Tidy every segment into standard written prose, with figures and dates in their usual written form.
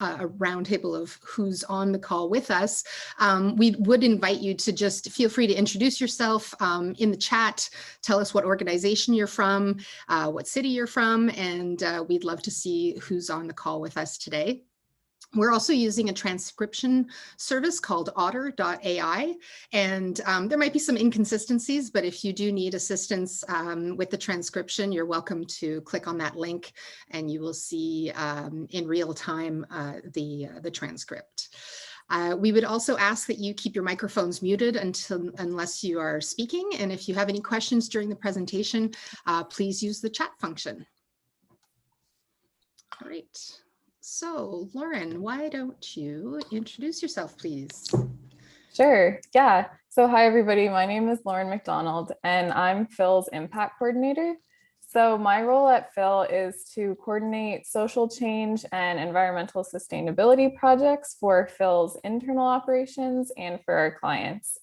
a roundtable of who's on the call with us, we would invite you to just feel free to introduce yourself in the chat. Tell us what organization you're from, what city you're from, and we'd love to see who's on the call with us today. We're also using a transcription service called otter.ai, and there might be some inconsistencies, but if you do need assistance with the transcription, you're welcome to click on that link and you will see in real time the transcript. We would also ask that you keep your microphones muted unless you are speaking, and if you have any questions during the presentation, please use the chat function. All right. So, Lauren, why don't you introduce yourself, please? Sure. Yeah. So hi, everybody. My name is Lauren McDonald, and I'm Phil's Impact Coordinator. So my role at Phil is to coordinate social change and environmental sustainability projects for Phil's internal operations and for our clients.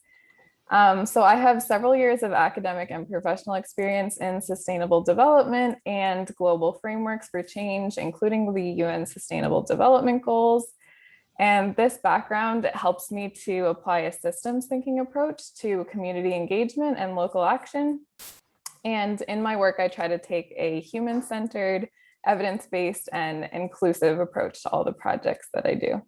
So I have several years of academic and professional experience in sustainable development and global frameworks for change, including the UN Sustainable Development Goals. And this background helps me to apply a systems thinking approach to community engagement and local action. And in my work, I try to take a human-centered, evidence-based, and inclusive approach to all the projects that I do.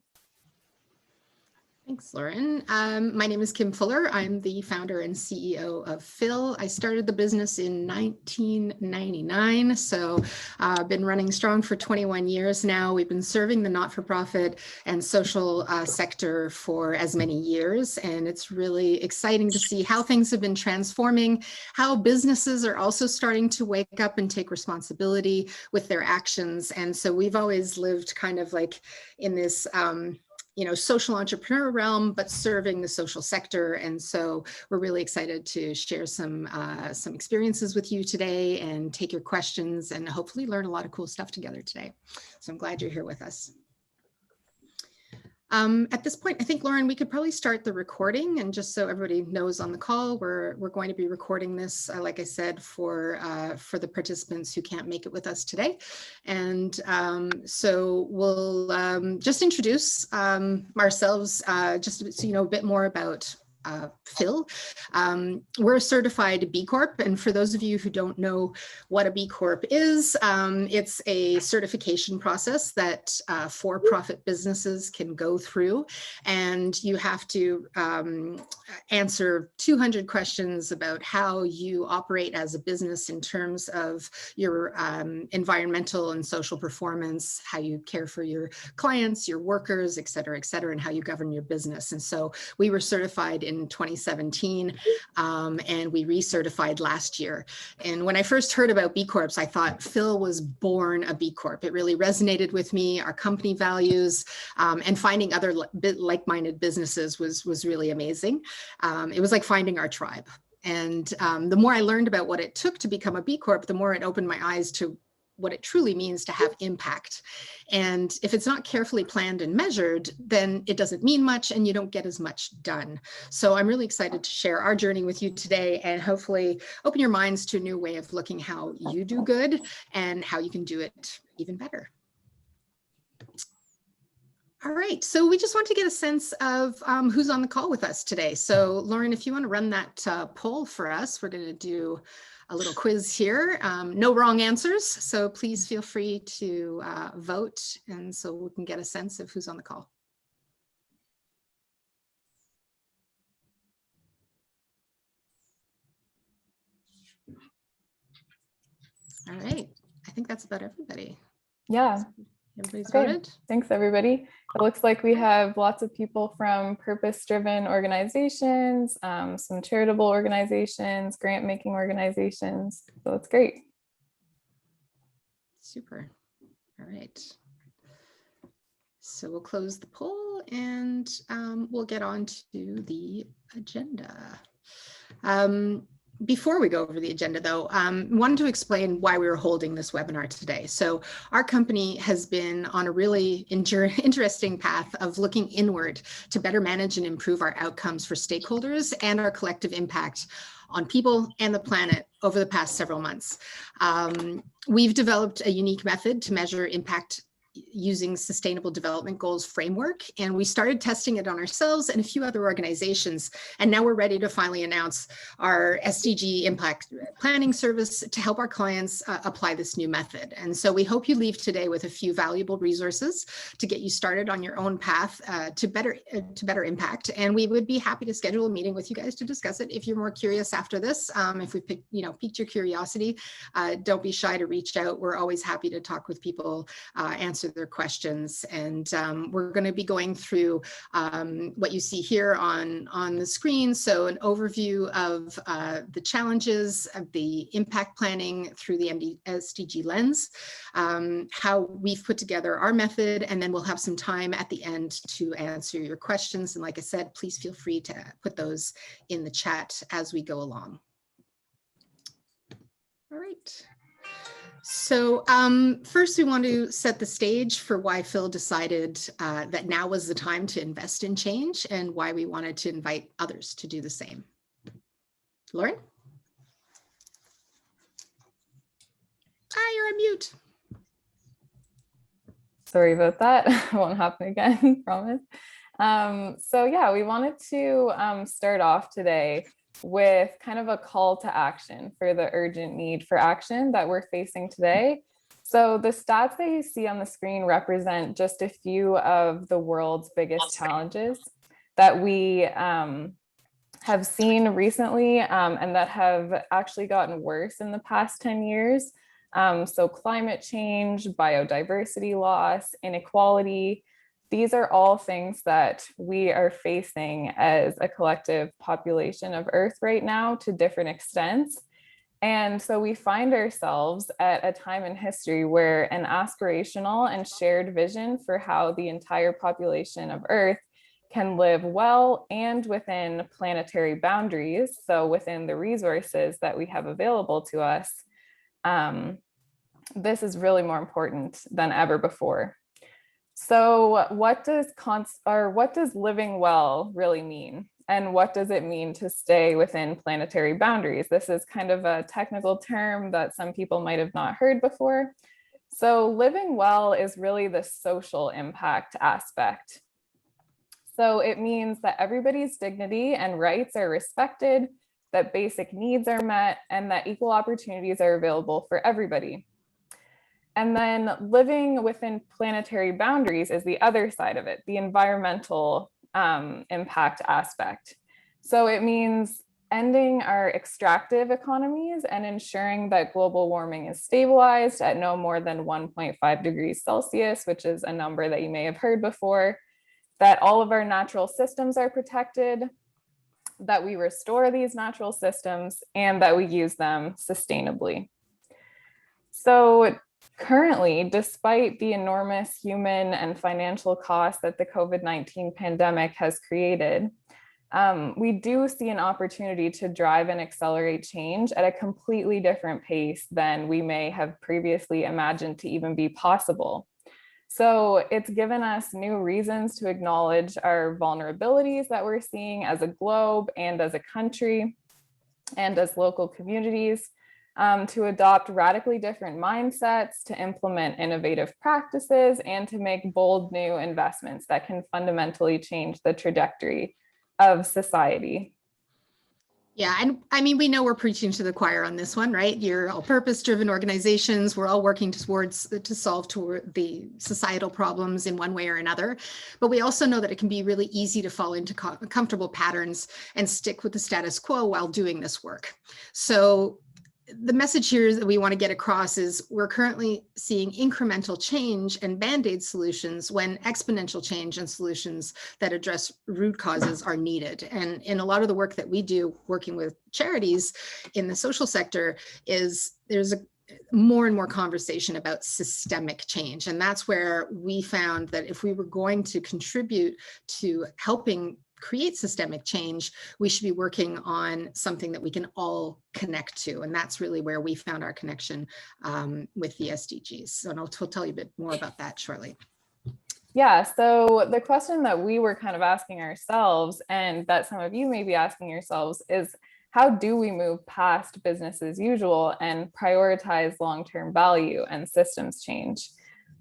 Thanks, Lauren. My name is Kim Fuller. I'm the founder and CEO of Phil. I started the business in 1999, so I've been running strong for 21 years now. We've been serving the not-for-profit and social sector for as many years, and it's really exciting to see how things have been transforming, how businesses are also starting to wake up and take responsibility with their actions. And so we've always lived kind of like in this social entrepreneur realm, but serving the social sector. And so we're really excited to share some experiences with you today and take your questions and hopefully learn a lot of cool stuff together today. So I'm glad you're here with us. At this point, I think, Lauren, we could probably start the recording, and just so everybody knows on the call, we're going to be recording this, like I said, for the participants who can't make it with us today. And so we'll just introduce ourselves, just so you know a bit more about Phil. We're a certified B Corp, and for those of you who don't know what a B Corp is, it's a certification process that for-profit businesses can go through, and you have to answer 200 questions about how you operate as a business in terms of your environmental and social performance, how you care for your clients, your workers, et cetera, and how you govern your business. And so we were certified in 2017, and we recertified last year. And when I first heard about B Corps, I thought Phil was born a B Corp. It really resonated with me, our company values, and finding other like-minded businesses was really amazing. It was like finding our tribe. And the more I learned about what it took to become a B Corp, the more it opened my eyes to what it truly means to have impact. And if it's not carefully planned and measured, then it doesn't mean much and you don't get as much done. So I'm really excited to share our journey with you today and hopefully open your minds to a new way of looking how you do good and how you can do it even better. All right, so we just want to get a sense of who's on the call with us today. So Lauren, if you want to run that poll for us, we're going to do a little quiz here. No wrong answers, so please feel free to vote, and so we can get a sense of who's on the call. All right, I think that's about everybody. Yeah. Everybody's okay. voted? Thanks, everybody. It looks like we have lots of people from purpose-driven organizations, some charitable organizations, grant-making organizations. So that's great. Super. All right. So we'll close the poll and we'll get on to the agenda. Before we go over the agenda, though, wanted to explain why we were holding this webinar today. So our company has been on a really interesting path of looking inward to better manage and improve our outcomes for stakeholders and our collective impact on people and the planet over the past several months. We've developed a unique method to measure impact using Sustainable Development Goals framework, and we started testing it on ourselves and a few other organizations. And now we're ready to finally announce our SDG Impact Planning service to help our clients apply this new method. And so we hope you leave today with a few valuable resources to get you started on your own path to better impact. And we would be happy to schedule a meeting with you guys to discuss it. If you're more curious after this, if we piqued your curiosity, don't be shy to reach out. We're always happy to talk with people, answer their questions. And we're going to be going through what you see here on the screen. So an overview of the challenges of the impact planning through the SDG lens, how we've put together our method, and then we'll have some time at the end to answer your questions. And like I said, please feel free to put those in the chat as we go along. All right. So first, we want to set the stage for why Phil decided that now was the time to invest in change and why we wanted to invite others to do the same. Lauren? You're on mute. Sorry about that. It won't happen again, promise. So yeah, we wanted to start off today with kind of a call to action for the urgent need for action that we're facing today. So the stats that you see on the screen represent just a few of the world's biggest challenges that we have seen recently and that have actually gotten worse in the past 10 years. So climate change, biodiversity loss, inequality, these are all things that we are facing as a collective population of Earth right now to different extents. And so we find ourselves at a time in history where an aspirational and shared vision for how the entire population of Earth can live well and within planetary boundaries, so within the resources that we have available to us, this is really more important than ever before. So what does living well really mean? And what does it mean to stay within planetary boundaries? This is kind of a technical term that some people might have not heard before. So living well is really the social impact aspect. So it means that everybody's dignity and rights are respected, that basic needs are met, and that equal opportunities are available for everybody. And then living within planetary boundaries is the other side of it, the environmental impact aspect. So it means ending our extractive economies and ensuring that global warming is stabilized at no more than 1.5 degrees Celsius, which is a number that you may have heard before, that all of our natural systems are protected, that we restore these natural systems, and that we use them sustainably. So currently, despite the enormous human and financial costs that the COVID-19 pandemic has created, we do see an opportunity to drive and accelerate change at a completely different pace than we may have previously imagined to even be possible. So it's given us new reasons to acknowledge our vulnerabilities that we're seeing as a globe and as a country and as local communities. To adopt radically different mindsets, to implement innovative practices, and to make bold new investments that can fundamentally change the trajectory of society. Yeah, and I mean, we know we're preaching to the choir on this one, right? You're all purpose-driven organizations. We're all working to solve the societal problems in one way or another. But we also know that it can be really easy to fall into comfortable patterns and stick with the status quo while doing this work. So the message here that we want to get across is we're currently seeing incremental change and band-aid solutions when exponential change and solutions that address root causes are needed. And in a lot of the work that we do working with charities in the social sector there's more and more conversation about systemic change. And that's where we found that if we were going to contribute to helping create systemic change, we should be working on something that we can all connect to. And that's really where we found our connection with the SDGs. So I'll tell you a bit more about that shortly. Yeah, so the question that we were kind of asking ourselves, and that some of you may be asking yourselves, is how do we move past business as usual and prioritize long-term value and systems change?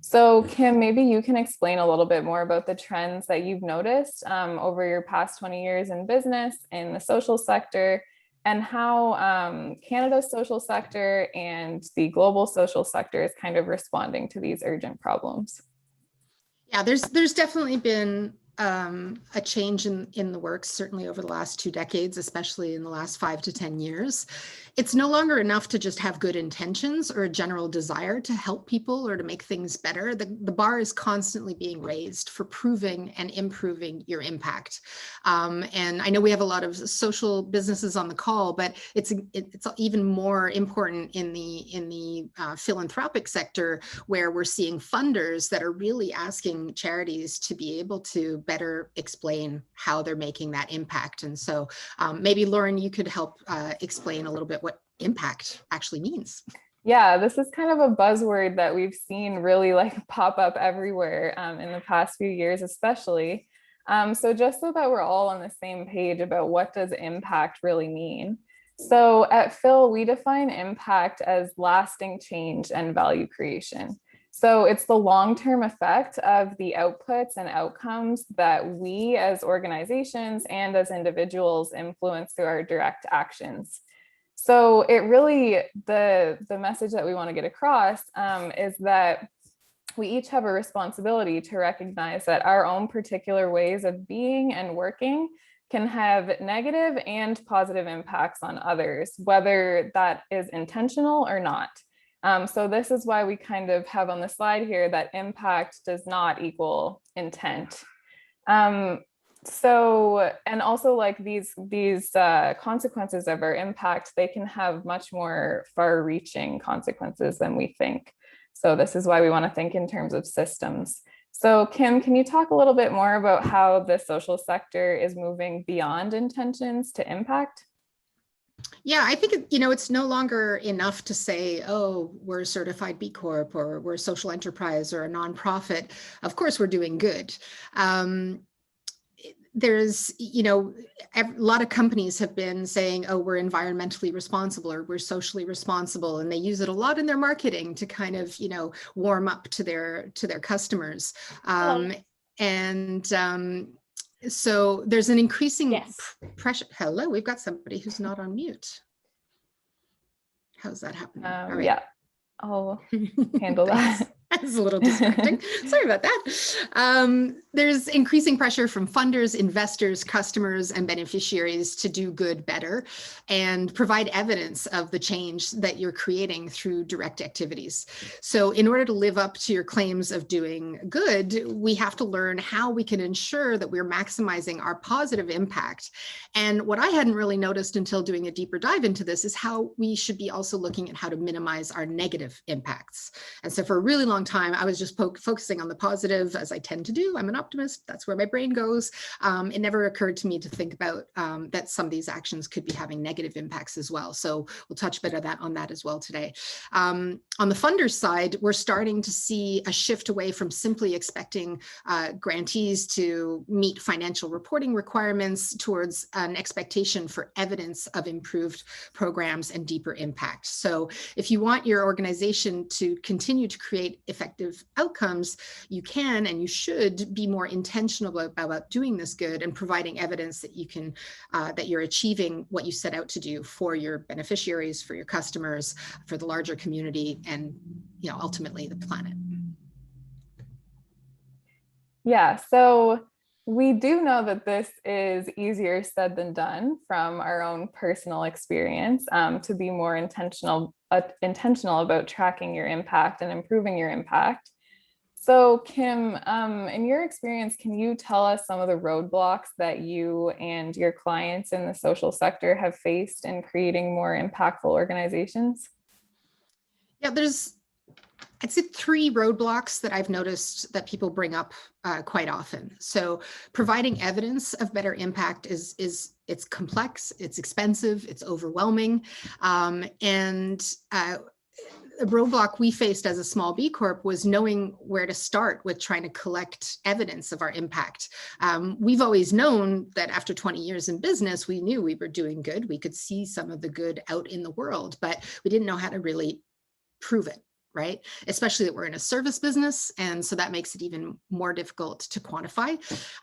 So Kim, maybe you can explain a little bit more about the trends that you've noticed over your past 20 years in business, in the social sector, and how Canada's social sector and the global social sector is kind of responding to these urgent problems. Yeah, there's definitely been a change in the works, certainly over the last 2 decades, especially in the last 5 to 10 years. It's no longer enough to just have good intentions or a general desire to help people or to make things better. The bar is constantly being raised for proving and improving your impact. And I know we have a lot of social businesses on the call, but it's even more important in the philanthropic sector, where we're seeing funders that are really asking charities to be able to better explain how they're making that impact. And so maybe Lauren, you could help explain a little bit what impact actually means. Yeah, this is kind of a buzzword that we've seen really like pop up everywhere in the past few years, especially. So just so that we're all on the same page about what does impact really mean. So at Phil, we define impact as lasting change and value creation. So it's the long-term effect of the outputs and outcomes that we as organizations and as individuals influence through our direct actions. So it really, the message that we want to get across is that we each have a responsibility to recognize that our own particular ways of being and working can have negative and positive impacts on others, whether that is intentional or not. So this is why we kind of have on the slide here that impact does not equal intent. So, and also like these consequences of our impact, they can have much more far-reaching consequences than we think. So this is why we want to think in terms of systems. So Kim, can you talk a little bit more about how the social sector is moving beyond intentions to impact? Yeah, I think, it's no longer enough to say, oh, we're a certified B Corp or we're a social enterprise or a nonprofit. Of course, we're doing good. There's, a lot of companies have been saying, oh, we're environmentally responsible or we're socially responsible. And they use it a lot in their marketing to kind of, warm up to their customers. So there's an increasing pressure. Hello, we've got somebody who's not on mute. How's that happening? All right. Yeah, I'll handle that. That's a little distracting. Sorry about that. There's increasing pressure from funders, investors, customers, and beneficiaries to do good better and provide evidence of the change that you're creating through direct activities. So in order to live up to your claims of doing good, we have to learn how we can ensure that we're maximizing our positive impact. And what I hadn't really noticed until doing a deeper dive into this is how we should be also looking at how to minimize our negative impacts. And so for a really long time, I was just focusing on the positive, as I tend to do. I'm an optimist. That's where my brain goes. It never occurred to me to think about that some of these actions could be having negative impacts as well. So we'll touch a bit on that as well today. On the funder side, we're starting to see a shift away from simply expecting grantees to meet financial reporting requirements towards an expectation for evidence of improved programs and deeper impact. So if you want your organization to continue to create effective outcomes, you can and you should be more intentional about doing this good and providing evidence that you can, that you're achieving what you set out to do for your beneficiaries, for your customers, for the larger community, and ultimately the planet. Yeah, so we do know that this is easier said than done from our own personal experience, to be more intentional about tracking your impact and improving your impact. So Kim, in your experience, can you tell us some of the roadblocks that you and your clients in the social sector have faced in creating more impactful organizations? Yeah, I'd say 3 roadblocks that I've noticed that people bring up quite often. So providing evidence of better impact it's complex, it's expensive, it's overwhelming. A roadblock we faced as a small B Corp was knowing where to start with trying to collect evidence of our impact. We've always known that after 20 years in business, we knew we were doing good. We could see some of the good out in the world, but we didn't know how to really prove it. right? Especially that we're in a service business. And so that makes it even more difficult to quantify.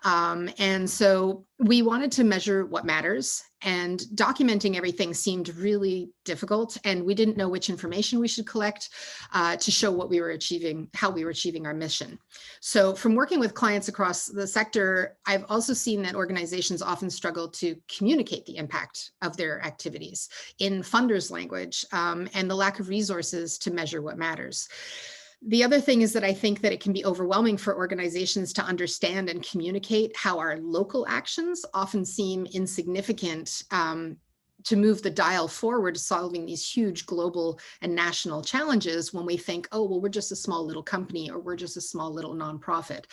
And so we wanted to measure what matters, and documenting everything seemed really difficult. And we didn't know which information we should collect to show what we were achieving, how we were achieving our mission. So from working with clients across the sector, I've also seen that organizations often struggle to communicate the impact of their activities in funders' language, and the lack of resources to measure what matters. The other thing is that I think that it can be overwhelming for organizations to understand and communicate how our local actions often seem insignificant to move the dial forward to solving these huge global and national challenges when we think, oh, well, we're just a small little company, or we're just a small little nonprofit.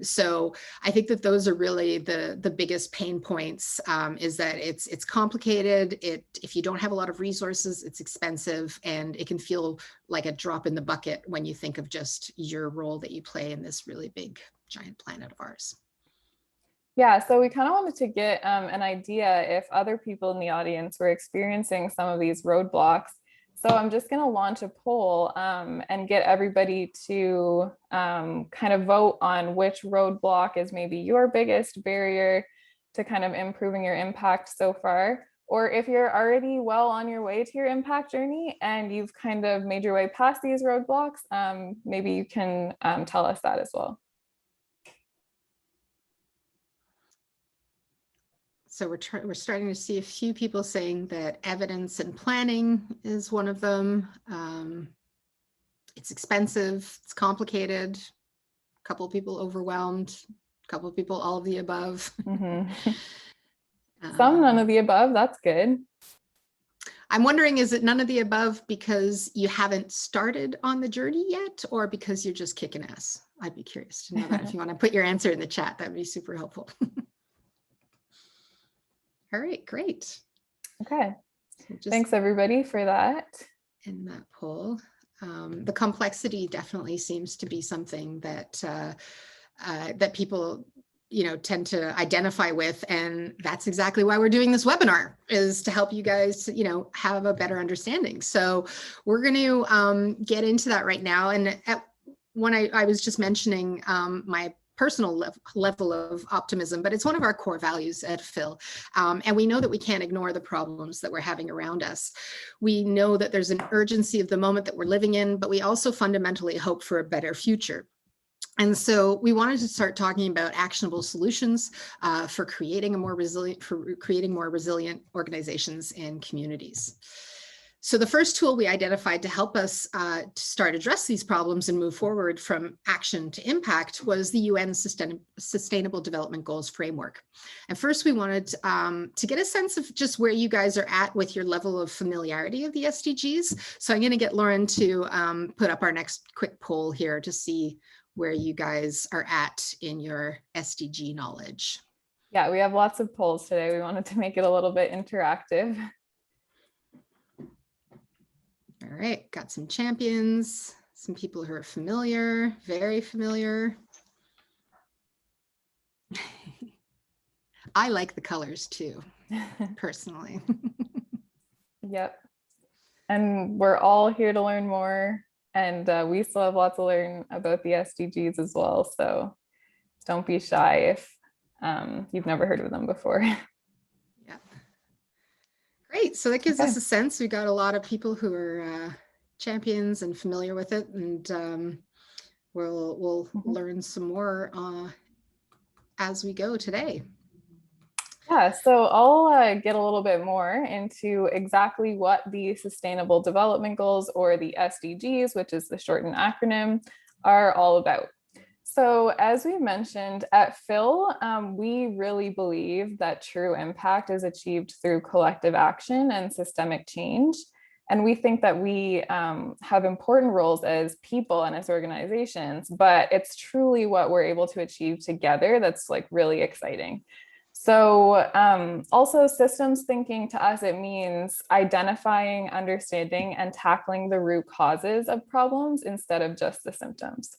So I think that those are really the biggest pain points, is that it's complicated. If you don't have a lot of resources, it's expensive, and it can feel like a drop in the bucket when you think of just your role that you play in this really big, giant planet of ours. Yeah, so we kind of wanted to get an idea if other people in the audience were experiencing some of these roadblocks. So I'm just going to launch a poll and get everybody to kind of vote on which roadblock is maybe your biggest barrier to kind of improving your impact so far. Or if you're already well on your way to your impact journey and you've kind of made your way past these roadblocks, maybe you can tell us that as well. So we're starting to see a few people saying that evidence and planning is one of them. It's expensive, it's complicated, a couple of people overwhelmed, a couple of people all of the above. Mm-hmm. Some none of the above, that's good. I'm wondering, is it none of the above because you haven't started on the journey yet, or because you're just kicking ass? I'd be curious to know that. If you want to put your answer in the chat, that'd be super helpful. All right, great. Okay. So thanks everybody for that. In that poll, the complexity definitely seems to be something that that people, tend to identify with, and that's exactly why we're doing this webinar, is to help you guys, have a better understanding. So we're going to get into that right now. And when I was just mentioning my personal level of optimism, but it's one of our core values at Phil. And we know that we can't ignore the problems that we're having around us. We know that there's an urgency of the moment that we're living in, but we also fundamentally hope for a better future. And so we wanted to start talking about actionable solutions for creating more resilient organizations and communities. So the first tool we identified to help us to start address these problems and move forward from action to impact was the UN Sustainable Development Goals Framework. And first we wanted to get a sense of just where you guys are at with your level of familiarity of the SDGs. So I'm going to get Lauren to put up our next quick poll here to see where you guys are at in your SDG knowledge. Yeah, we have lots of polls today. We wanted to make it a little bit interactive. All right, got some champions, some people who are familiar, very familiar. I like the colors too, personally. Yep. And we're all here to learn more. And we still have lots to learn about the SDGs as well. So don't be shy if you've never heard of them before. Yeah. Great. So that gives us a sense. We got a lot of people who are champions and familiar with it. And we'll learn some more as we go today. Yeah, so I'll get a little bit more into exactly what the Sustainable Development Goals, or the SDGs, which is the shortened acronym, are all about. So as we mentioned at Phil, we really believe that true impact is achieved through collective action and systemic change. And we think that we have important roles as people and as organizations, but it's truly what we're able to achieve together that's like really exciting. So also systems thinking, to us, it means identifying, understanding, and tackling the root causes of problems instead of just the symptoms.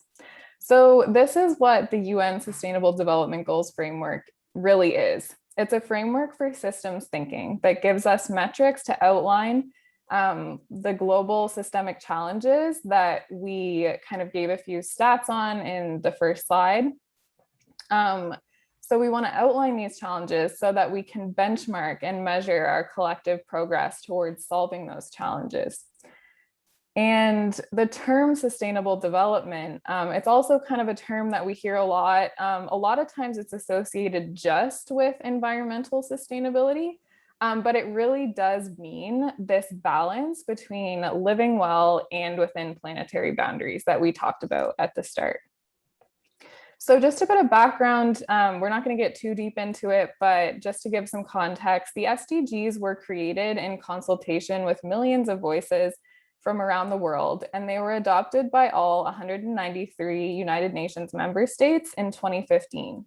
So this is what the UN Sustainable Development Goals Framework really is. It's a framework for systems thinking that gives us metrics to outline the global systemic challenges that we kind of gave a few stats on in the first slide. So we want to outline these challenges so that we can benchmark and measure our collective progress towards solving those challenges. And the term sustainable development, it's also kind of a term that we hear a lot. A lot of times it's associated just with environmental sustainability, but it really does mean this balance between living well and within planetary boundaries that we talked about at the start. So just a bit of background, we're not going to get too deep into it, but just to give some context, the SDGs were created in consultation with millions of voices from around the world, and they were adopted by all 193 United Nations member states in 2015.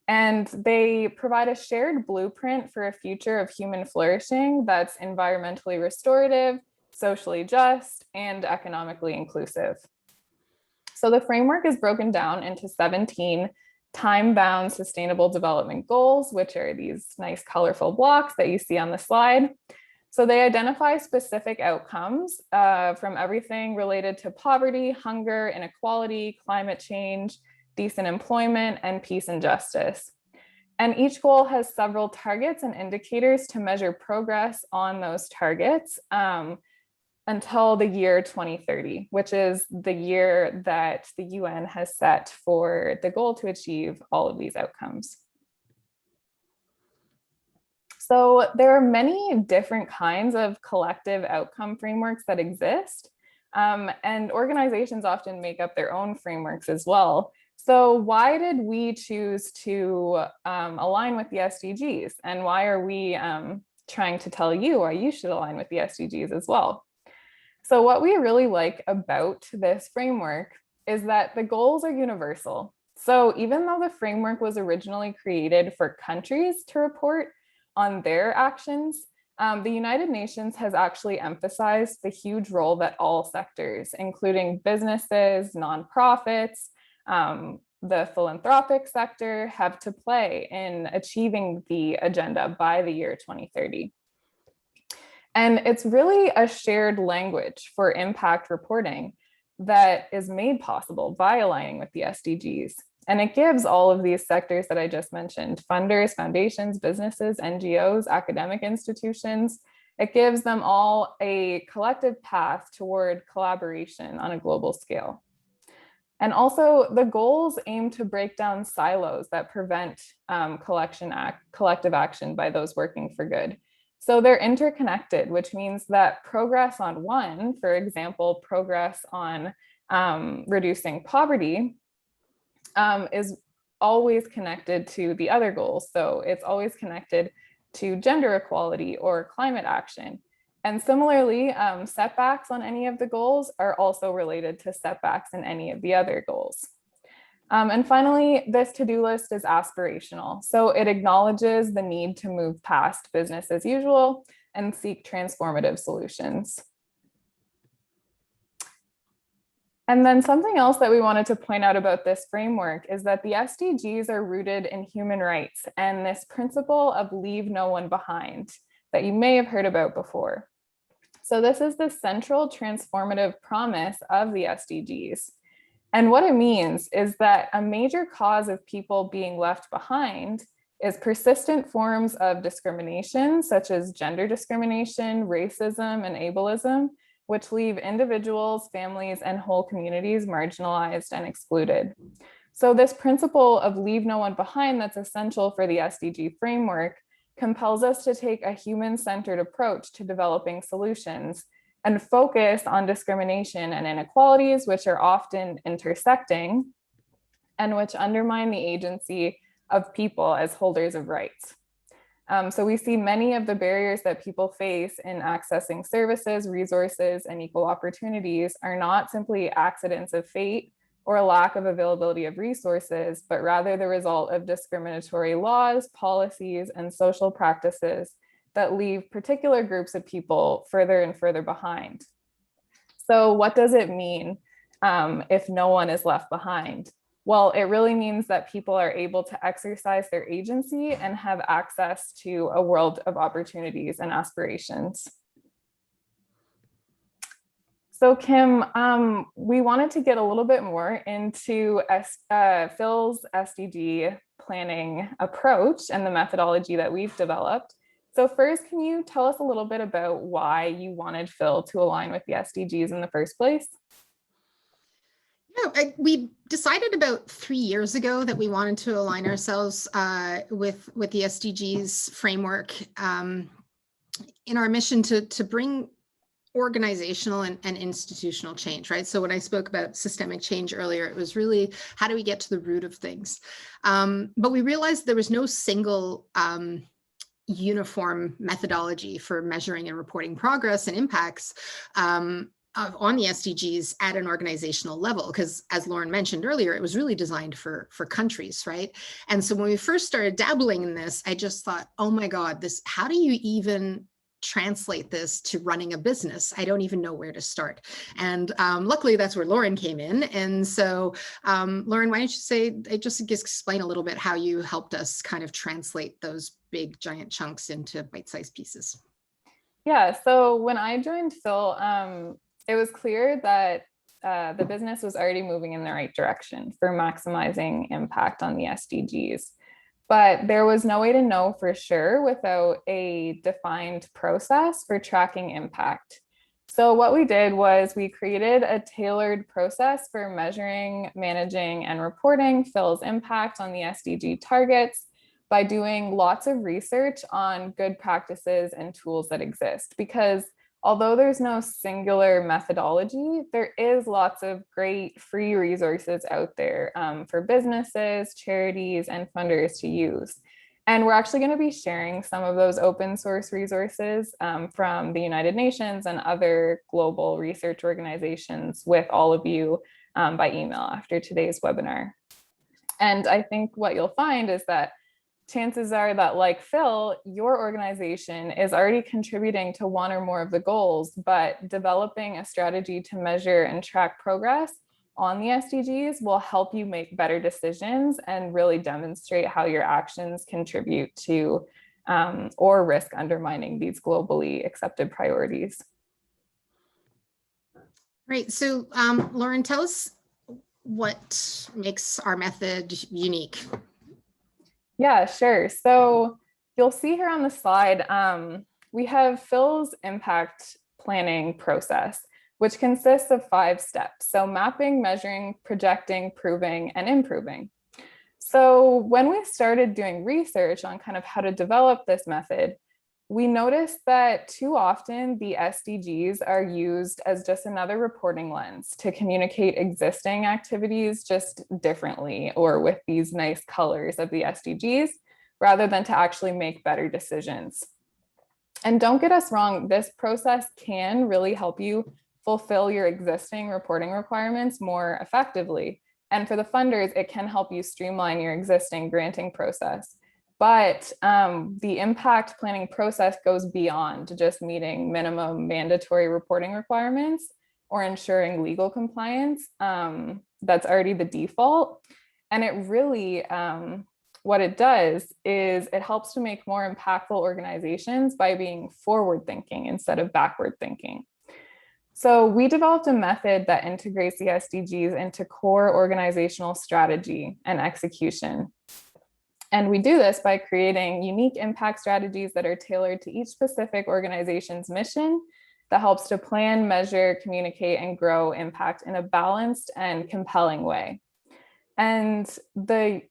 And they provide a shared blueprint for a future of human flourishing that's environmentally restorative, socially just, and economically inclusive. So the framework is broken down into 17 time-bound sustainable development goals, which are these nice colorful blocks that you see on the slide. So they identify specific outcomes from everything related to poverty, hunger, inequality, climate change, decent employment, and peace and justice. And each goal has several targets and indicators to measure progress on those targets until the year 2030, which is the year that the UN has set for the goal to achieve all of these outcomes. So there are many different kinds of collective outcome frameworks that exist, and organizations often make up their own frameworks as well. So why did we choose to align with the SDGs, and why are we trying to tell you why you should align with the SDGs as well? So what we really like about this framework is that the goals are universal. So even though the framework was originally created for countries to report on their actions, the United Nations has actually emphasized the huge role that all sectors, including businesses, nonprofits, the philanthropic sector, have to play in achieving the agenda by the year 2030. And it's really a shared language for impact reporting that is made possible by aligning with the SDGs. And it gives all of these sectors that I just mentioned, funders, foundations, businesses, NGOs, academic institutions, it gives them all a collective path toward collaboration on a global scale. And also the goals aim to break down silos that prevent collective action by those working for good. So they're interconnected, which means that progress on one, for example, progress on reducing poverty, is always connected to the other goals. So it's always connected to gender equality or climate action. And similarly, setbacks on any of the goals are also related to setbacks in any of the other goals. And finally, this to-do list is aspirational. So it acknowledges the need to move past business as usual and seek transformative solutions. And then something else that we wanted to point out about this framework is that the SDGs are rooted in human rights and this principle of leave no one behind that you may have heard about before. So this is the central transformative promise of the SDGs. And what it means is that a major cause of people being left behind is persistent forms of discrimination, such as gender discrimination, racism, and ableism, which leave individuals, families, and whole communities marginalized and excluded. So this principle of leave no one behind that's essential for the SDG framework compels us to take a human-centered approach to developing solutions and focus on discrimination and inequalities, which are often intersecting and which undermine the agency of people as holders of rights. So we see many of the barriers that people face in accessing services, resources, and equal opportunities are not simply accidents of fate or a lack of availability of resources, but rather the result of discriminatory laws, policies, and social practices that leave particular groups of people further and further behind. So what does it mean if no one is left behind? Well, it really means that people are able to exercise their agency and have access to a world of opportunities and aspirations. So Kim, we wanted to get a little bit more into Phil's SDG planning approach and the methodology that we've developed. So first, can you tell us a little bit about why you wanted Phil to align with the SDGs in the first place? Yeah, we decided about 3 years ago that we wanted to align ourselves with the SDGs framework in our mission to bring organizational and institutional change, right? So when I spoke about systemic change earlier, it was really how do we get to the root of things? But we realized there was no single uniform methodology for measuring and reporting progress and impacts on the SDGs at an organizational level, because as Lauren mentioned earlier, it was really designed for countries, right? And so when we first started dabbling in this, I just thought, oh my God, how do you even translate this to running a business? I don't even know where to start. And luckily that's where Lauren came in. And so Lauren, why don't you just explain a little bit how you helped us kind of translate those big giant chunks into bite-sized pieces? Yeah, so when I joined Phil, it was clear that the business was already moving in the right direction for maximizing impact on the SDGs. But there was no way to know for sure without a defined process for tracking impact. So what we did was we created a tailored process for measuring, managing, and reporting Phil's impact on the SDG targets by doing lots of research on good practices and tools that exist. Because although there's no singular methodology, there is lots of great free resources out there for businesses, charities, and funders to use. And we're actually going to be sharing some of those open source resources from the United Nations and other global research organizations with all of you by email after today's webinar. And I think what you'll find is that chances are that, like Phil, your organization is already contributing to one or more of the goals, but developing a strategy to measure and track progress on the SDGs will help you make better decisions and really demonstrate how your actions contribute to or risk undermining these globally accepted priorities. Great. So Lauren, tell us what makes our method unique. Yeah, sure. So you'll see here on the slide, we have Phil's impact planning process, which consists of 5 steps. So mapping, measuring, projecting, proving, and improving. So when we started doing research on kind of how to develop this method, we noticed that too often the SDGs are used as just another reporting lens to communicate existing activities just differently or with these nice colors of the SDGs, rather than to actually make better decisions. And don't get us wrong, this process can really help you fulfill your existing reporting requirements more effectively. And for the funders, it can help you streamline your existing granting process. But the impact planning process goes beyond just meeting minimum mandatory reporting requirements or ensuring legal compliance. That's already the default. And it really, what it does is it helps to make more impactful organizations by being forward thinking instead of backward thinking. So we developed a method that integrates the SDGs into core organizational strategy and execution. And we do this by creating unique impact strategies that are tailored to each specific organization's mission that helps to plan, measure, communicate, and grow impact in a balanced and compelling way. And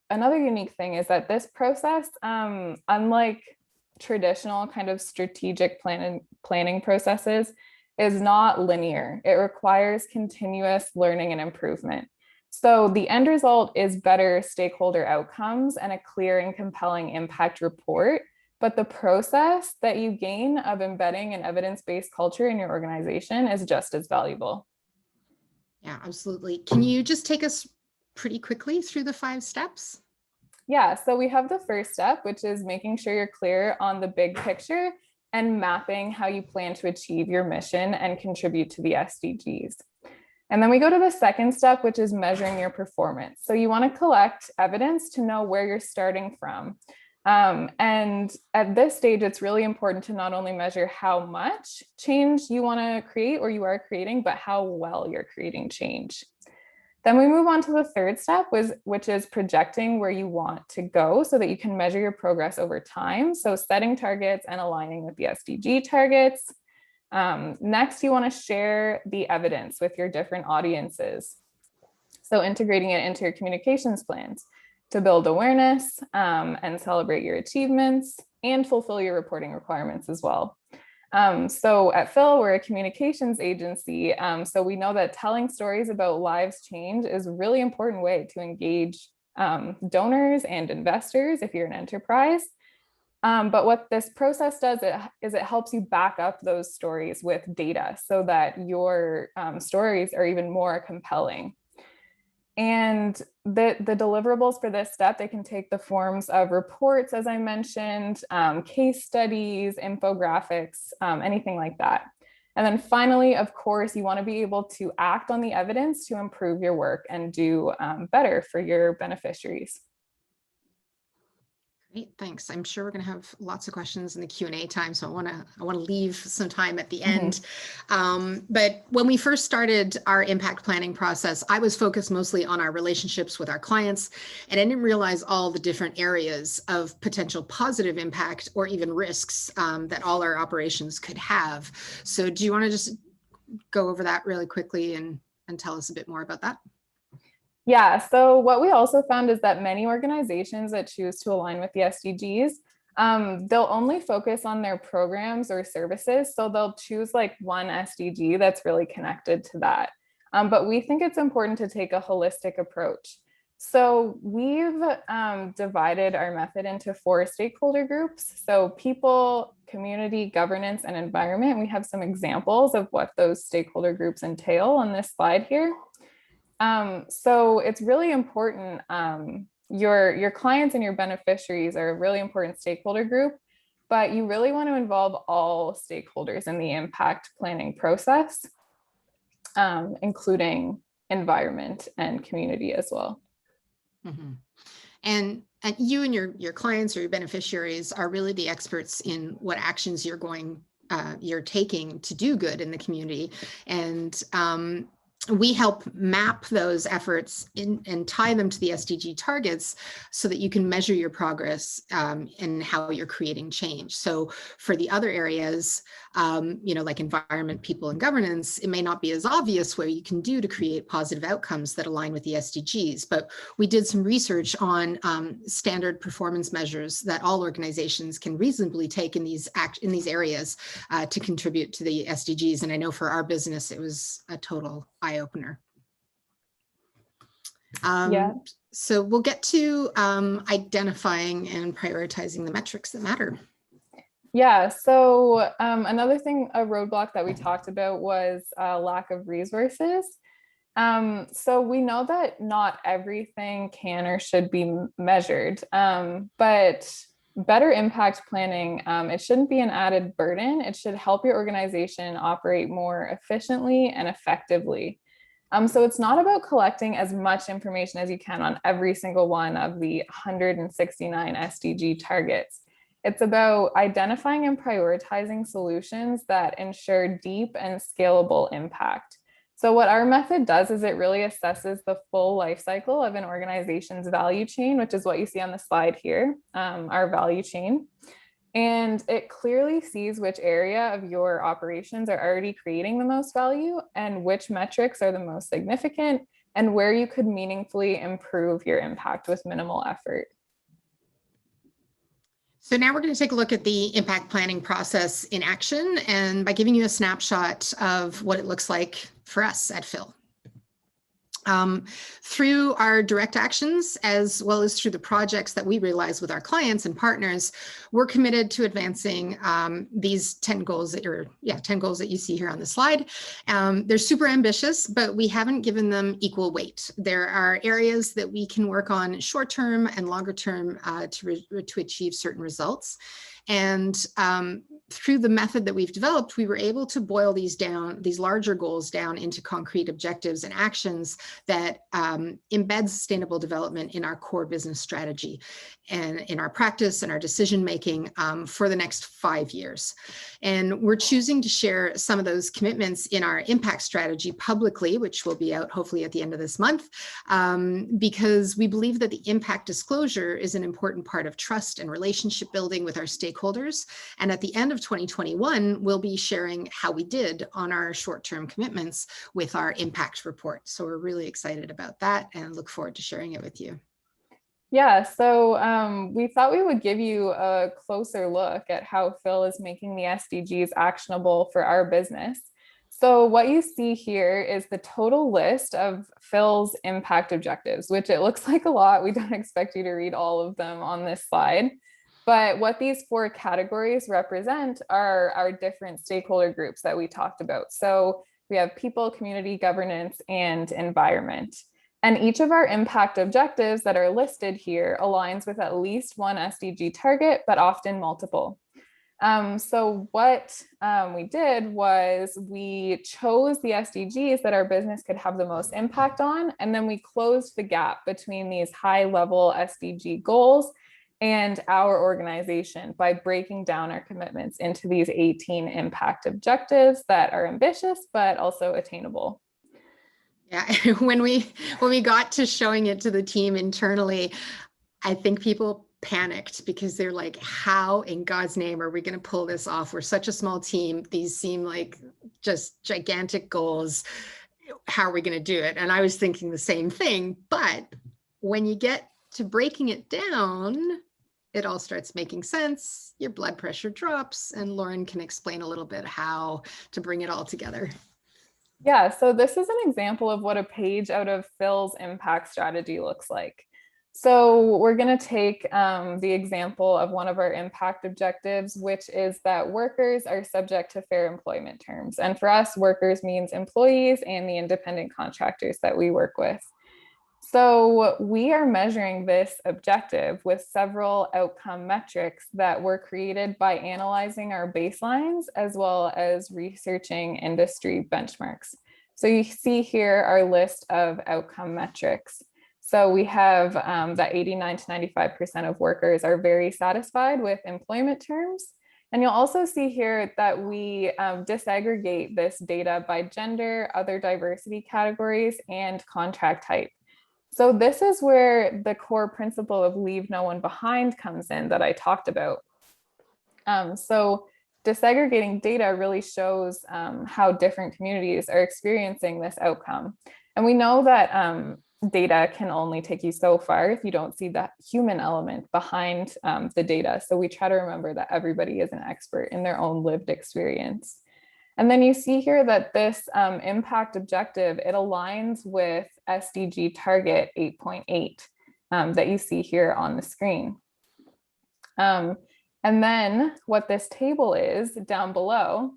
another unique thing is that this process, unlike traditional kind of strategic planning processes, is not linear. It requires continuous learning and improvement. So the end result is better stakeholder outcomes and a clear and compelling impact report. But the process that you gain of embedding an evidence-based culture in your organization is just as valuable. Yeah, absolutely. Can you just take us pretty quickly through the 5 steps? Yeah, so we have the first step, which is making sure you're clear on the big picture and mapping how you plan to achieve your mission and contribute to the SDGs. And then we go to the second step, which is measuring your performance. So you want to collect evidence to know where you're starting from. And at this stage, it's really important to not only measure how much change you want to create or you are creating, but how well you're creating change. Then we move on to the third step, which is projecting where you want to go so that you can measure your progress over time. So setting targets and aligning with the SDG targets. Next, you want to share the evidence with your different audiences. So integrating it into your communications plans to build awareness and celebrate your achievements and fulfill your reporting requirements as well. So at Phil, we're a communications agency. So we know that telling stories about lives change is a really important way to engage donors and investors if you're an enterprise. But what this process does is it helps you back up those stories with data so that your stories are even more compelling. And the deliverables for this step, they can take the forms of reports, as I mentioned, case studies, infographics, anything like that. And then finally, of course, you want to be able to act on the evidence to improve your work and do better for your beneficiaries. Great, thanks. I'm sure we're going to have lots of questions in the Q&A time, so I want to leave some time at the end. But when we first started our impact planning process, I was focused mostly on our relationships with our clients, and I didn't realize all the different areas of potential positive impact or even risks that all our operations could have. So do you want to just go over that really quickly and tell us a bit more about that? Yeah, so what we also found is that many organizations that choose to align with the SDGs, they'll only focus on their programs or services. So they'll choose like one SDG that's really connected to that. But we think it's important to take a holistic approach. So we've divided our method into 4 stakeholder groups. So people, community, governance, and environment. We have some examples of what those stakeholder groups entail on this slide here. So it's really important. Your clients and your beneficiaries are a really important stakeholder group, but you really want to involve all stakeholders in the impact planning process, including environment and community as well. Mm-hmm. And you and your clients or your beneficiaries are really the experts in what actions you're taking to do good in the community. And we help map those efforts and tie them to the SDG targets so that you can measure your progress and how you're creating change. So for the other areas, like environment, people, and governance, it may not be as obvious what you can do to create positive outcomes that align with the SDGs. But we did some research on standard performance measures that all organizations can reasonably take in these areas to contribute to the SDGs. And I know for our business, it was a total eye-opener. So we'll get to identifying and prioritizing the metrics that matter. Yeah, so another thing, a roadblock that we talked about was lack of resources. So we know that not everything can or should be measured, but better impact planning, it shouldn't be an added burden. It should help your organization operate more efficiently and effectively. So it's not about collecting as much information as you can on every single one of the 169 SDG targets. It's about identifying and prioritizing solutions that ensure deep and scalable impact. So what our method does is it really assesses the full life cycle of an organization's value chain, which is what you see on the slide here, our value chain. And it clearly sees which area of your operations are already creating the most value and which metrics are the most significant and where you could meaningfully improve your impact with minimal effort. So now we're going to take a look at the impact planning process in action and by giving you a snapshot of what it looks like for us at Phil. Through our direct actions, as well as through the projects that we realize with our clients and partners, we're committed to advancing these 10 goals that 10 goals that you see here on the slide. They're super ambitious, but we haven't given them equal weight. There are areas that we can work on short-term and longer-term to achieve certain results. And through the method that we've developed, we were able to boil these larger goals down into concrete objectives and actions that embed sustainable development in our core business strategy and in our practice and our decision making for the next 5 years. And we're choosing to share some of those commitments in our impact strategy publicly, which will be out hopefully at the end of this month, because we believe that the impact disclosure is an important part of trust and relationship building with our stakeholders. And at the end of 2021, we'll be sharing how we did on our short-term commitments with our impact report. So we're really excited about that and look forward to sharing it with you. Yeah, so we thought we would give you a closer look at how Phil is making the SDGs actionable for our business. So what you see here is the total list of Phil's impact objectives, which it looks like a lot. We don't expect you to read all of them on this slide. But what these 4 categories represent are our different stakeholder groups that we talked about. So we have people, community, governance, and environment. And each of our impact objectives that are listed here aligns with at least one SDG target, but often multiple. So what we did was we chose the SDGs that our business could have the most impact on, and then we closed the gap between these high-level SDG goals and our organization by breaking down our commitments into these 18 impact objectives that are ambitious, but also attainable. Yeah, when we got to showing it to the team internally, I think people panicked because they're like, how in God's name are we going to pull this off? We're such a small team. These seem like just gigantic goals. How are we going to do it? And I was thinking the same thing. But when you get to breaking it down, it all starts making sense. Your blood pressure drops, and Lauren can explain a little bit how to bring it all together. Yeah, so this is an example of what a page out of Phil's impact strategy looks like. So we're going to take the example of one of our impact objectives, which is that workers are subject to fair employment terms. And for us, workers means employees and the independent contractors that we work with. So we are measuring this objective with several outcome metrics that were created by analyzing our baselines as well as researching industry benchmarks. So you see here our list of outcome metrics. So we have that 89 to 95% of workers are very satisfied with employment terms. And you'll also see here that we disaggregate this data by gender, other diversity categories, and contract type. So this is where the core principle of leave no one behind comes in that I talked about. So disaggregating data really shows how different communities are experiencing this outcome. And we know that data can only take you so far if you don't see that human element behind the data. So we try to remember that everybody is an expert in their own lived experience. And then you see here that this impact objective, it aligns with SDG target 8.8 that you see here on the screen. And then what this table is down below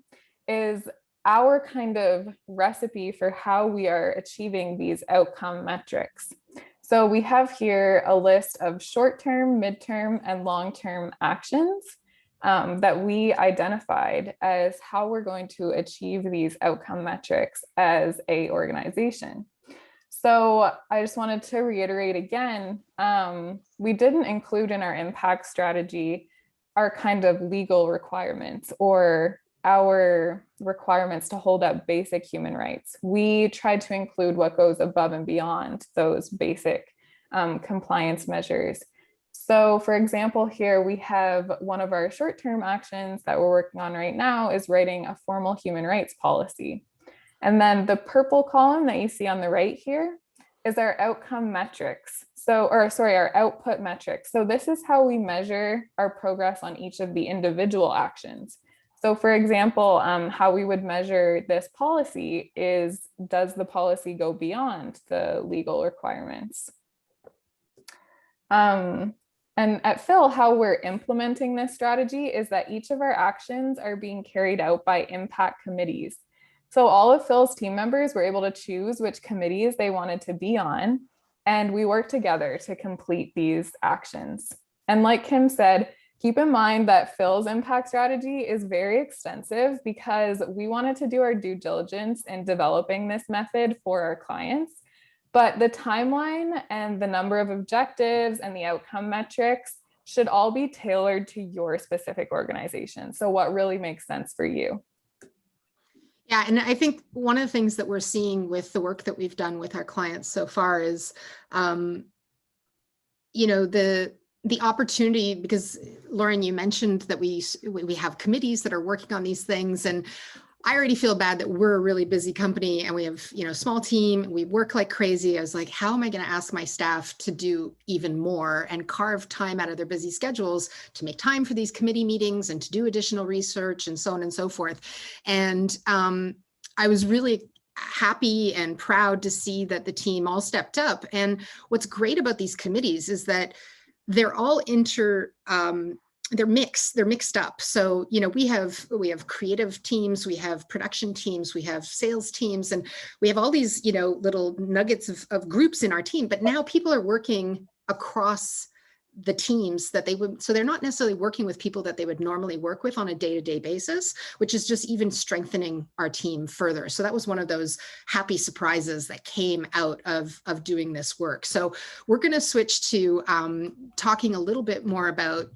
is our kind of recipe for how we are achieving these outcome metrics. So we have here a list of short-term, mid-term, and long-term actions that we identified as how we're going to achieve these outcome metrics as an organization. So I just wanted to reiterate again, we didn't include in our impact strategy our kind of legal requirements or our requirements to hold up basic human rights. We tried to include what goes above and beyond those basic compliance measures. So for example, here we have one of our short-term actions that we're working on right now is writing a formal human rights policy. And then the purple column that you see on the right here is our outcome metrics. Our output metrics. So this is how we measure our progress on each of the individual actions. So for example, how we would measure this policy is, does the policy go beyond the legal requirements? And at Phil, how we're implementing this strategy is that each of our actions are being carried out by impact committees. So all of Phil's team members were able to choose which committees they wanted to be on, and we work together to complete these actions. And like Kim said, Keep in mind that Phil's impact strategy is very extensive because we wanted to do our due diligence in developing this method for our clients. But the timeline and the number of objectives and the outcome metrics should all be tailored to your specific organization. So what really makes sense for you? Yeah, and I think one of the things that we're seeing with the work that we've done with our clients so far is, the opportunity, because Lauren, you mentioned that we have committees that are working on these things, and I already feel bad that we're a really busy company and we have, a small team, we work like crazy. I was like, how am I going to ask my staff to do even more and carve time out of their busy schedules to make time for these committee meetings and to do additional research and so on and so forth. And I was really happy and proud to see that the team all stepped up. And what's great about these committees is that they're all they're mixed up. So, we have creative teams, we have production teams, we have sales teams, and we have all these, little nuggets of groups in our team, but now people are working across the teams that they would, so they're not necessarily working with people that they would normally work with on a day-to-day basis, which is just even strengthening our team further. So that was one of those happy surprises that came out of doing this work. So we're going to switch to talking a little bit more about,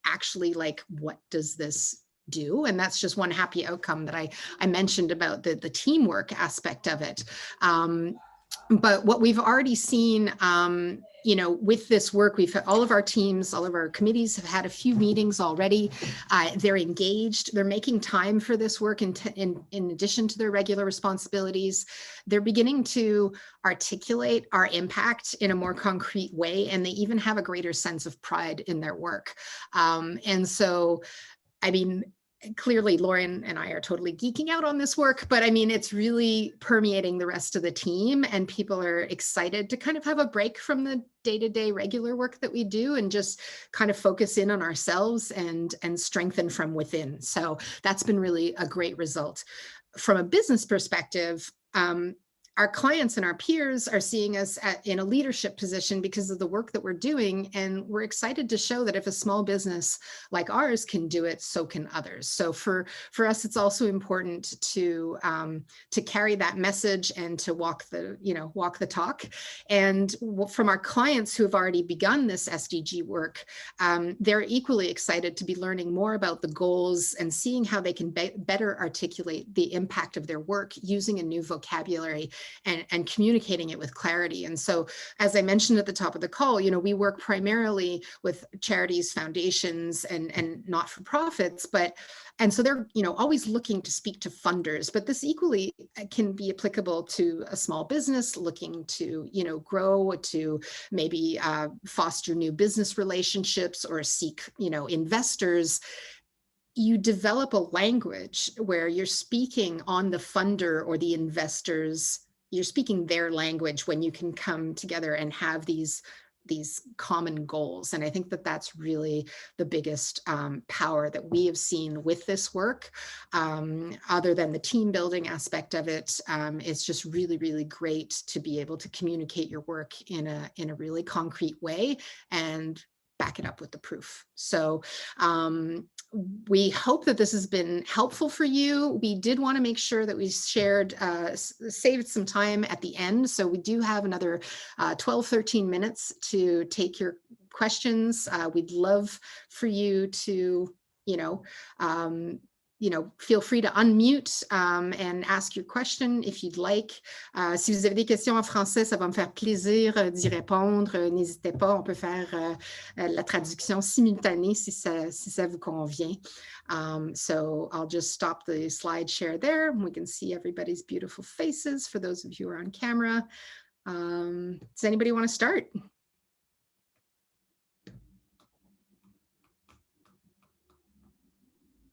actually, like, what does this do? And that's just one happy outcome that I mentioned about the teamwork aspect of it. But what we've already seen, with this work, we've had all of our teams, all of our committees have had a few meetings already. They're engaged. They're making time for this work in addition to their regular responsibilities. They're beginning to articulate our impact in a more concrete way, and they even have a greater sense of pride in their work. And so, clearly Lauren and I are totally geeking out on this work, but it's really permeating the rest of the team, and people are excited to kind of have a break from the day-to-day regular work that we do and just kind of focus in on ourselves and strengthen from within. So that's been really a great result. From a business perspective, our clients and our peers are seeing us in a leadership position because of the work that we're doing. And we're excited to show that if a small business like ours can do it, so can others. So for us, it's also important to carry that message and to walk the talk. And from our clients who have already begun this SDG work, they're equally excited to be learning more about the goals and seeing how they can better articulate the impact of their work using a new vocabulary and communicating it with clarity. And so, as I mentioned at the top of the call, we work primarily with charities, foundations, and not-for-profits, and so they're, always looking to speak to funders, but this equally can be applicable to a small business looking to, grow, to maybe foster new business relationships or seek, investors. You develop a language where you're speaking on the funder or the investors, you're speaking their language when you can come together and have these common goals. And I think that that's really the biggest power that we have seen with this work. Other than the team building aspect of it, it's just really, really great to be able to communicate your work in a really concrete way and back it up with the proof. So we hope that this has been helpful for you. We did want to make sure that we saved some time at the end. So we do have another 12, 13 minutes to take your questions. We'd love for you to, feel free to unmute and ask your question if you'd like. Si vous avez des questions en français, ça va me faire plaisir d'y répondre. N'hésitez pas, on peut faire la traduction simultanée si ça vous convient. So I'll just stop the slide share there. We can see everybody's beautiful faces for those of you who are on camera. Does anybody want to start?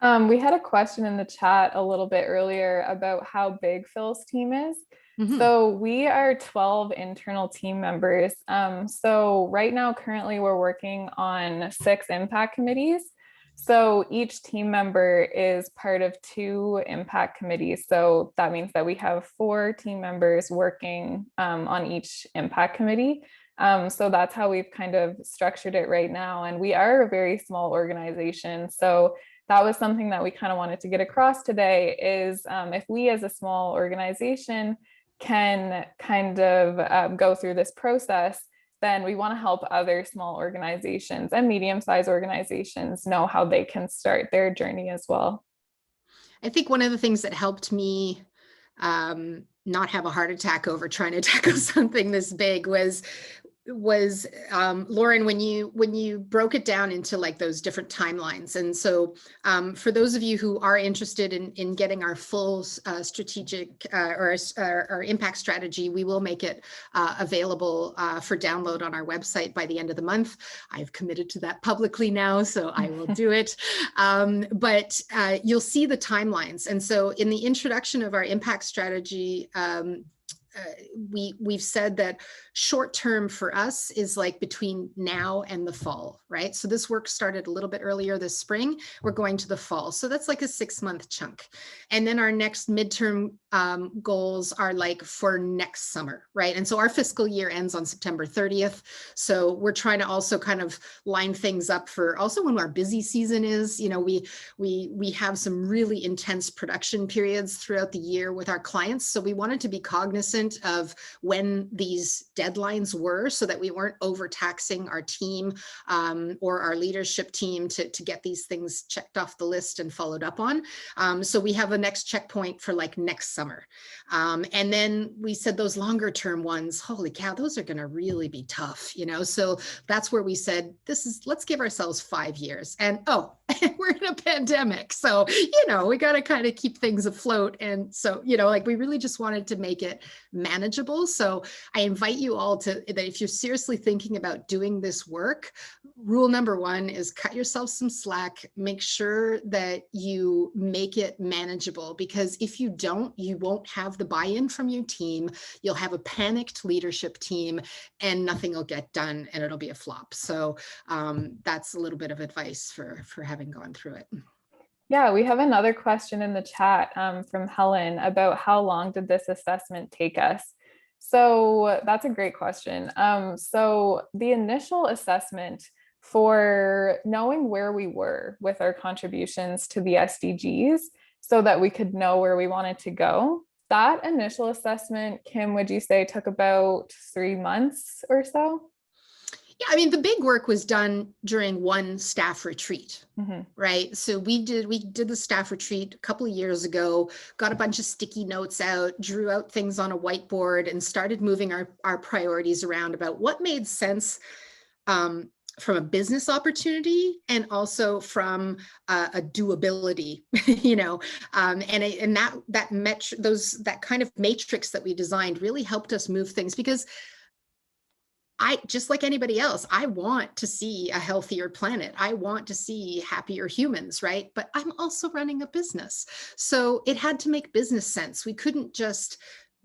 We had a question in the chat a little bit earlier about how big Phil's team is. Mm-hmm. So we are 12 internal team members. So right now, currently, we're working on 6 impact committees. So each team member is part of 2 impact committees. So that means that we have 4 team members working on each impact committee. So that's how we've kind of structured it right now. And we are a very small organization. So that was something that we kind of wanted to get across today is if we as a small organization can kind of go through this process, then we want to help other small organizations and medium-sized organizations know how they can start their journey as well. I think one of the things that helped me not have a heart attack over trying to tackle something this big was Lauren, when you broke it down into like those different timelines. And so for those of you who are interested in getting our full strategic or our impact strategy, we will make it available for download on our website by the end of the month. I've committed to that publicly now, so I will do it. But you'll see the timelines. And so in the introduction of our impact strategy, we've said that short term for us is like between now and the fall, right? So this work started a little bit earlier this spring. We're going to the fall. So that's like a 6-month chunk. And then our next midterm goals are like for next summer, right? And so our fiscal year ends on September 30th. So we're trying to also kind of line things up for also when our busy season is, you know, we have some really intense production periods throughout the year with our clients. So we wanted to be cognizant of when these deadlines were so that we weren't overtaxing our team or our leadership team to get these things checked off the list and followed up on. So we have a next checkpoint for like next summer. And then we said those longer term ones, holy cow, those are going to really be tough, you know? So that's where we said, let's give ourselves 5 years. And oh, we're in a pandemic. So, you know, we got to kind of keep things afloat. And so, you know, like we really just wanted to make it manageable. So I invite you all that if you're seriously thinking about doing this work, rule number 1 is cut yourself some slack, make sure that you make it manageable, because if you don't, you won't have the buy-in from your team. You'll have a panicked leadership team and nothing will get done and it'll be a flop. So that's a little bit of advice for having gone through it. Yeah, we have another question in the chat from Helen about how long did this assessment take us? So that's a great question. So the initial assessment for knowing where we were with our contributions to the SDGs so that we could know where we wanted to go, that initial assessment, Kim, would you say took about 3 months or so? Yeah, I mean, the big work was done during one staff retreat, right? So we did the staff retreat a couple of years ago, got a bunch of sticky notes out, drew out things on a whiteboard and started moving our priorities around about what made sense from a business opportunity and also from a doability, you know, and that kind of matrix that we designed really helped us move things, because just like anybody else, I want to see a healthier planet. I want to see happier humans, right? But I'm also running a business. So it had to make business sense. We couldn't just,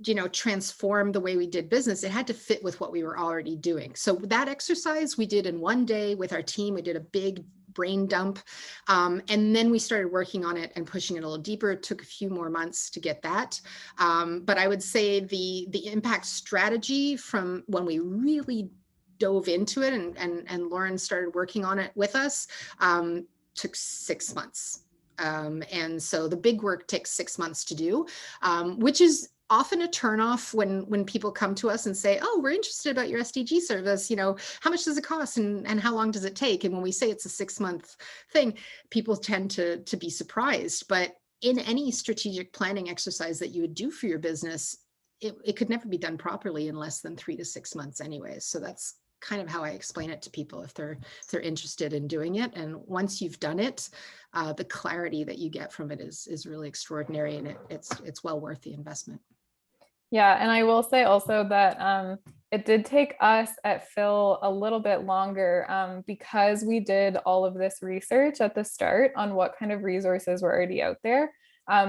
you know, transform the way we did business. It had to fit with what we were already doing. So that exercise we did in one day with our team. We did a big brain dump. And then we started working on it and pushing it a little deeper. It took a few more months to get that. But I would say the impact strategy from when we really dove into it and Lauren started working on it with us took 6 months. And so the big work takes 6 months to do, which is often a turnoff when people come to us and say, oh, we're interested about your SDG service, you know, how much does it cost and how long does it take? And when we say it's a 6-month thing, people tend to be surprised. But in any strategic planning exercise that you would do for your business, it could never be done properly in less than 3 to 6 months anyways. So that's kind of how I explain it to people if they're interested in doing it. And once you've done it, the clarity that you get from it is really extraordinary, and it's well worth the investment. Yeah, and I will say also that it did take us at Phil a little bit longer because we did all of this research at the start on what kind of resources were already out there.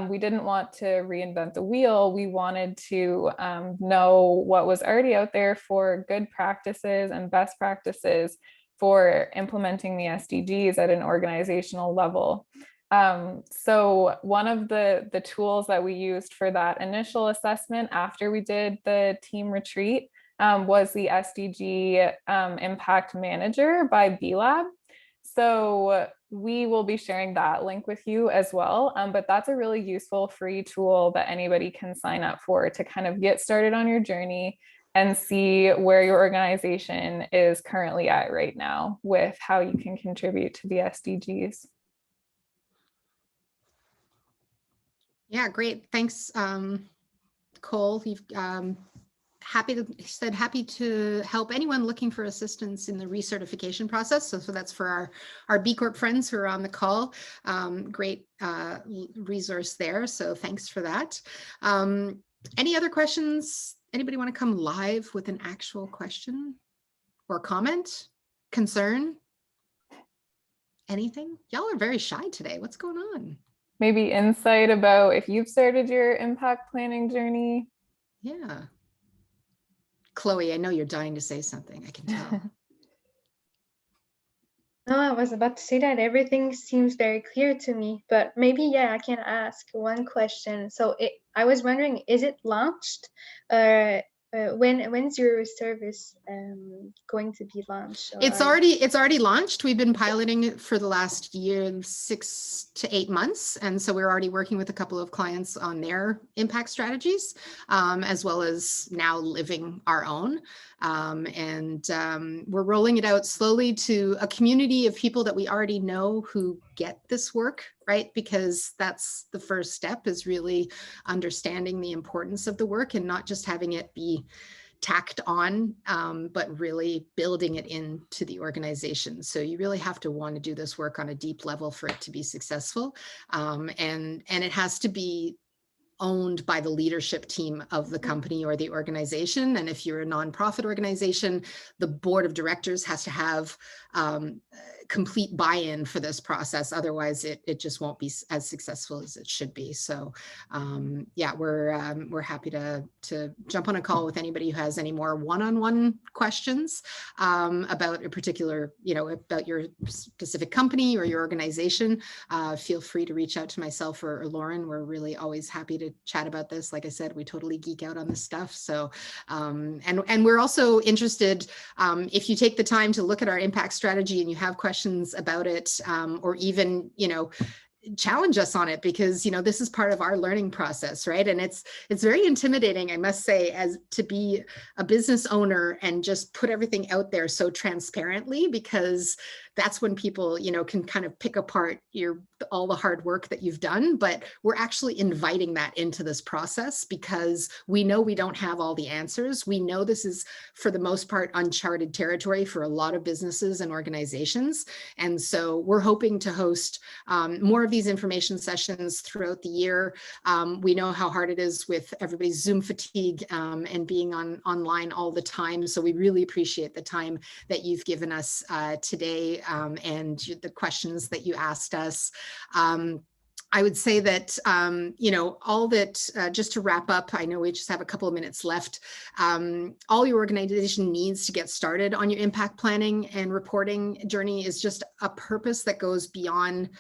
We didn't want to reinvent the wheel. We wanted to know what was already out there for good practices and best practices for implementing the SDGs at an organizational level. So one of the tools that we used for that initial assessment after we did the team retreat was the SDG Impact Manager by B-Lab. So we will be sharing that link with you as well. But that's a really useful free tool that anybody can sign up for to kind of get started on your journey and see where your organization is currently at right now with how you can contribute to the SDGs. Yeah, great. Thanks, Cole. You've happy to help anyone looking for assistance in the recertification process. So that's for our B Corp friends who are on the call. Great resource there. So thanks for that. Any other questions? Anybody want to come live with an actual question or comment, concern? Anything? Y'all are very shy today. What's going on? Maybe insight about if you've started your impact planning journey. Yeah. Chloe, I know you're dying to say something. I can tell. No, I was about to say that everything seems very clear to me, but maybe, yeah, I can ask one question. So I was wondering, is it launched? When's your service going to be launched? It's already launched. We've been piloting it for the last year, 6 to 8 months. And so we're already working with a couple of clients on their impact strategies, as well as now living our own. We're rolling it out slowly to a community of people that we already know who get this work, right? Because that's the first step, is really understanding the importance of the work and not just having it be tacked on, but really building it into the organization. So you really have to want to do this work on a deep level for it to be successful. And it has to be owned by the leadership team of the company or the organization. And if you're a nonprofit organization, the board of directors has to have complete buy-in for this process. Otherwise, it just won't be as successful as it should be. So yeah, we're happy to jump on a call with anybody who has any more one-on-one questions about a particular, about your specific company or your organization. Feel free to reach out to myself or Lauren. We're really always happy to chat about this. Like I said, we totally geek out on this stuff. So, and we're also interested, if you take the time to look at our impact strategy and you have questions about it, or even, challenge us on it, because this is part of our learning process, right? And it's very intimidating, I must say, as to be a business owner and just put everything out there so transparently, because that's when people can kind of pick apart all the hard work that you've done. But we're actually inviting that into this process because we know we don't have all the answers. We know this is, for the most part, uncharted territory for a lot of businesses and organizations. And so we're hoping to host more of these information sessions throughout the year. We know how hard it is with everybody's Zoom fatigue and being online all the time. So we really appreciate the time that you've given us today and the questions that you asked us. I would say that, all that, just to wrap up, I know we just have a couple of minutes left. All your organization needs to get started on your impact planning and reporting journey is just a purpose that goes beyond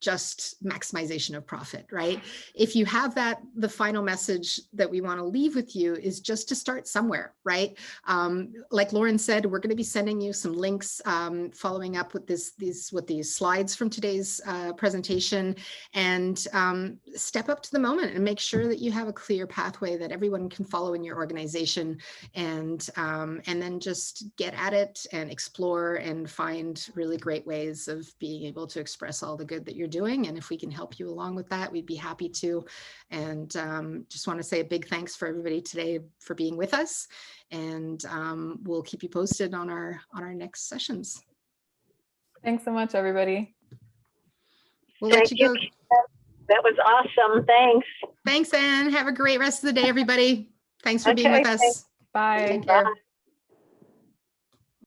just maximization of profit, right? If you have that, the final message that we want to leave with you is just to start somewhere, right? Like Lauren said, we're going to be sending you some links following up with these slides from today's presentation, and step up to the moment and make sure that you have a clear pathway that everyone can follow in your organization, and then just get at it and explore and find really great ways of being able to express all the good that you're doing. And if we can help you along with that, we'd be happy to. And just want to say a big thanks for everybody today for being with us. And we'll keep you posted on our next sessions. Thanks so much, everybody. We'll let you go. That was awesome. Thanks. Thanks, Anne. Have a great rest of the day, everybody. Thanks for being with us. Bye. Take care. Bye.